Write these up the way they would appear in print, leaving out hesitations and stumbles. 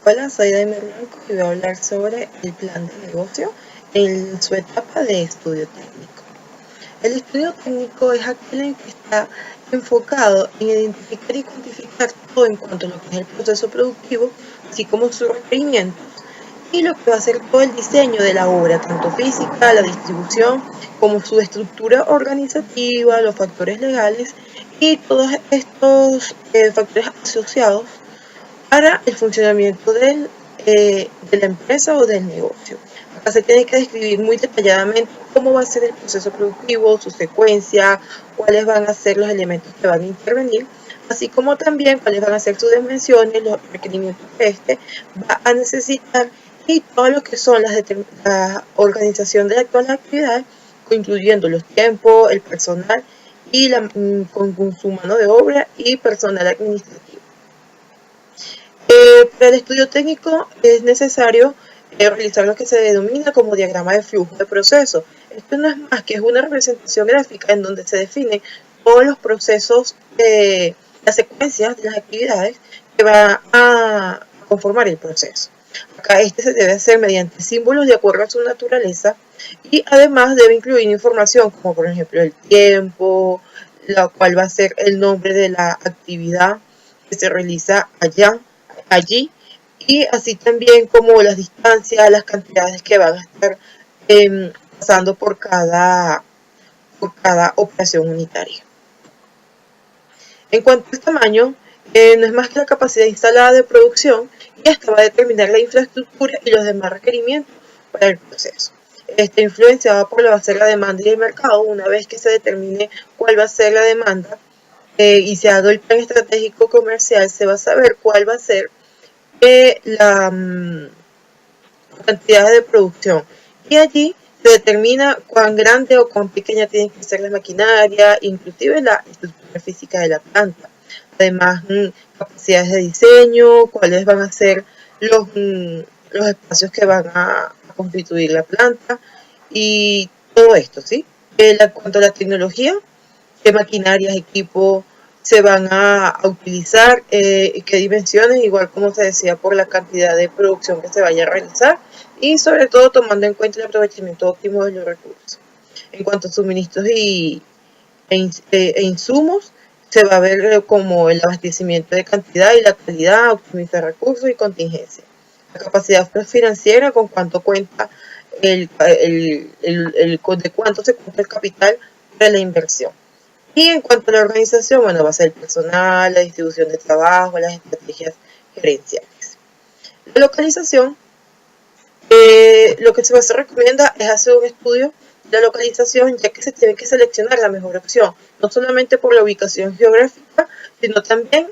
Hola, soy Daimler Blanco y voy a hablar sobre el plan de negocio en su etapa de estudio técnico. El estudio técnico es aquel en que está enfocado en identificar y cuantificar todo en cuanto a lo que es el proceso productivo, así como sus requerimientos, y lo que va a ser todo el diseño de la obra, tanto física, la distribución, como su estructura organizativa, los factores legales y todos estos factores asociados para el funcionamiento de la empresa o del negocio. Acá se tiene que describir muy detalladamente cómo va a ser el proceso productivo, su secuencia, cuáles van a ser los elementos que van a intervenir, así como también cuáles van a ser sus dimensiones, los requerimientos que este va a necesitar y todo lo que son la organización de todas las actividades, incluyendo los tiempos, el personal y con su mano de obra y personal administrativo. Para el estudio técnico es necesario realizar lo que se denomina como diagrama de flujo de proceso. Esto no es más que es una representación gráfica en donde se definen todos los procesos, las secuencias de las actividades que van a conformar el proceso. Acá este se debe hacer mediante símbolos de acuerdo a su naturaleza y además debe incluir información como por ejemplo el tiempo, la cual va a ser el nombre de la actividad que se realiza allí, y así también como las distancias, las cantidades que van a estar pasando por cada operación unitaria. En cuanto al tamaño, no es más que la capacidad instalada de producción y esta va a determinar la infraestructura y los demás requerimientos para el proceso. Esta influenciada por lo que va a ser la demanda y el mercado. Una vez que se determine cuál va a ser la demanda y se haga el plan estratégico comercial, se va a saber cuál va a ser la cantidad de producción. Y allí se determina cuán grande o cuán pequeña tiene que ser la maquinaria, inclusive la estructura física de la planta. Además, capacidades de diseño, cuáles van a ser los espacios que van a constituir la planta y todo esto, ¿sí? En cuanto a la tecnología, qué maquinarias, equipos se van a utilizar, qué dimensiones, igual como se decía, por la cantidad de producción que se vaya a realizar y sobre todo tomando en cuenta el aprovechamiento óptimo de los recursos. En cuanto a suministros e insumos, se va a ver como el abastecimiento de cantidad y la calidad, optimizar recursos y contingencia. La capacidad financiera, con cuánto cuenta de cuánto se cuenta el capital para la inversión. Y en cuanto a la organización, bueno, va a ser el personal, la distribución de trabajo, las estrategias gerenciales. La localización, lo que se recomienda es hacer un estudio de la localización, ya que se tiene que seleccionar la mejor opción, no solamente por la ubicación geográfica, sino también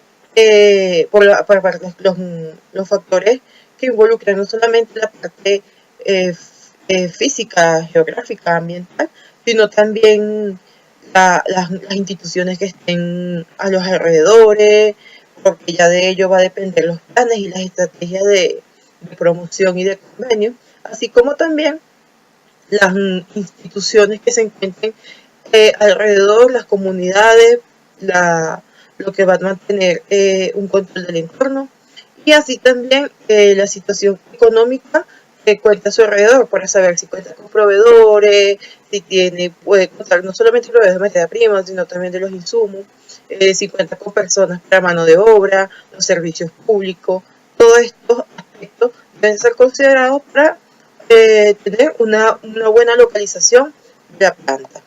por los factores que involucran no solamente la parte física, geográfica, ambiental, sino también las instituciones que estén a los alrededores, porque ya de ello va a depender los planes y las estrategias de promoción y de convenio, así como también las instituciones que se encuentren alrededor, las comunidades, lo que va a mantener un control del entorno, y así también la situación económica que cuenta a su alrededor, para saber si cuenta con proveedores, si puede contar no solamente proveedores de materia prima, sino también de los insumos, si cuenta con personas para mano de obra, los servicios públicos. Todos estos aspectos deben ser considerados para tener una buena localización de la planta.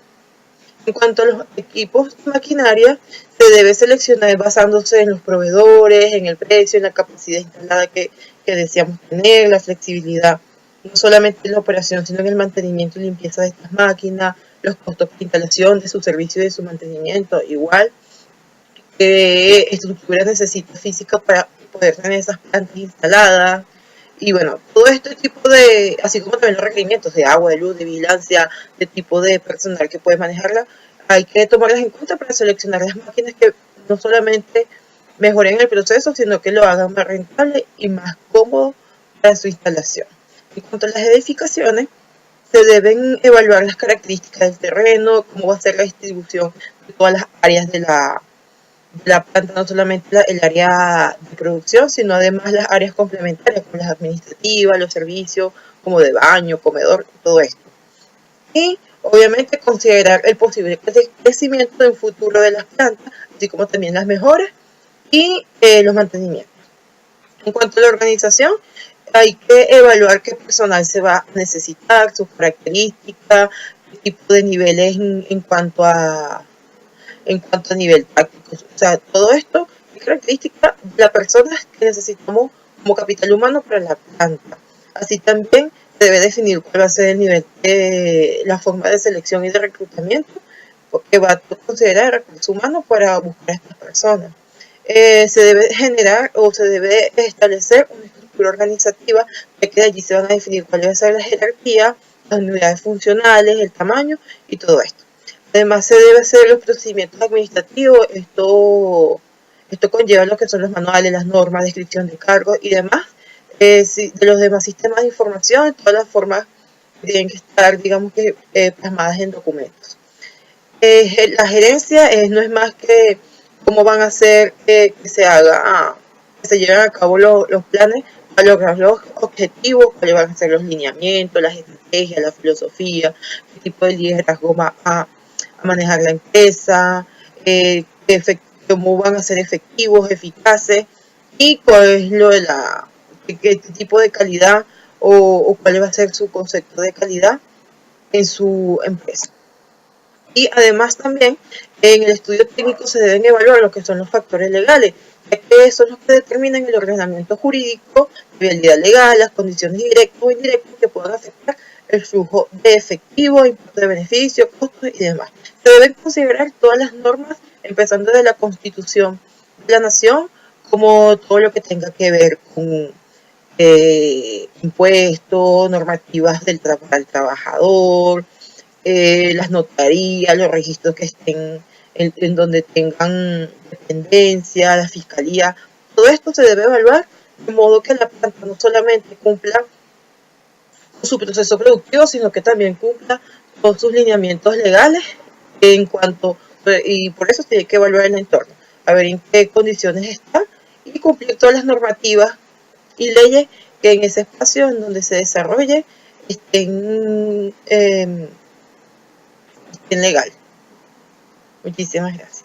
En cuanto a los equipos de maquinaria, se debe seleccionar basándose en los proveedores, en el precio, en la capacidad instalada que deseamos tener, la flexibilidad, no solamente en la operación, sino en el mantenimiento y limpieza de estas máquinas, los costos de instalación, de su servicio y de su mantenimiento, igual qué estructura necesita física para poder tener esas plantas instaladas. Y bueno, todo este tipo de, así como también los requerimientos de agua, de luz, de vigilancia, de tipo de personal que puede manejarla, hay que tomarlas en cuenta para seleccionar las máquinas que no solamente mejoren el proceso, sino que lo hagan más rentable y más cómodo para su instalación. En cuanto a las edificaciones, se deben evaluar las características del terreno, cómo va a ser la distribución de todas las áreas de la planta, no solamente el área de producción, sino además las áreas complementarias, como las administrativas, los servicios, como de baño, comedor, todo esto. Y obviamente considerar el posible crecimiento en futuro de las plantas, así como también las mejoras y los mantenimientos. En cuanto a la organización, hay que evaluar qué personal se va a necesitar, sus características, qué tipo de niveles en cuanto a nivel táctico. O sea, todo esto es característica de la persona que necesitamos como capital humano para la planta. Así también se debe definir cuál va a ser el nivel de la forma de selección y de reclutamiento que va a considerar el recurso humano para buscar a estas personas. Se debe generar o se debe establecer una estructura organizativa, ya que de allí se van a definir cuál va a ser la jerarquía, las unidades funcionales, el tamaño y todo esto. Además, se debe hacer los procedimientos administrativos. Esto conlleva lo que son los manuales, las normas, descripción de cargos y demás. De los demás sistemas de información, todas las formas tienen que estar, digamos que, plasmadas en documentos. La gerencia no es más que cómo van a hacer que se lleven a cabo los planes para lograr los objetivos, cuáles van a ser los lineamientos, las estrategias, la filosofía, qué tipo de liderazgo va a manejar la empresa, cómo van a ser efectivos, eficaces y cuál es lo de qué tipo de calidad o cuál va a ser su concepto de calidad en su empresa. Y además también en el estudio técnico se deben evaluar lo que son los factores legales, ya que son los que determinan el ordenamiento jurídico, la viabilidad legal, las condiciones directas o indirectas que puedan afectar el flujo de efectivo, importe de beneficios, costos y demás. Se deben considerar todas las normas, empezando desde la Constitución de la Nación, como todo lo que tenga que ver con impuestos, normativas del trabajador, las notarías, los registros que estén en donde tengan dependencia, la fiscalía. Todo esto se debe evaluar de modo que la planta no solamente cumpla con su proceso productivo, sino que también cumpla con sus lineamientos legales y por eso tiene que evaluar el entorno, a ver en qué condiciones está y cumplir todas las normativas y leyes que en ese espacio en donde se desarrolle estén legal. Muchísimas gracias.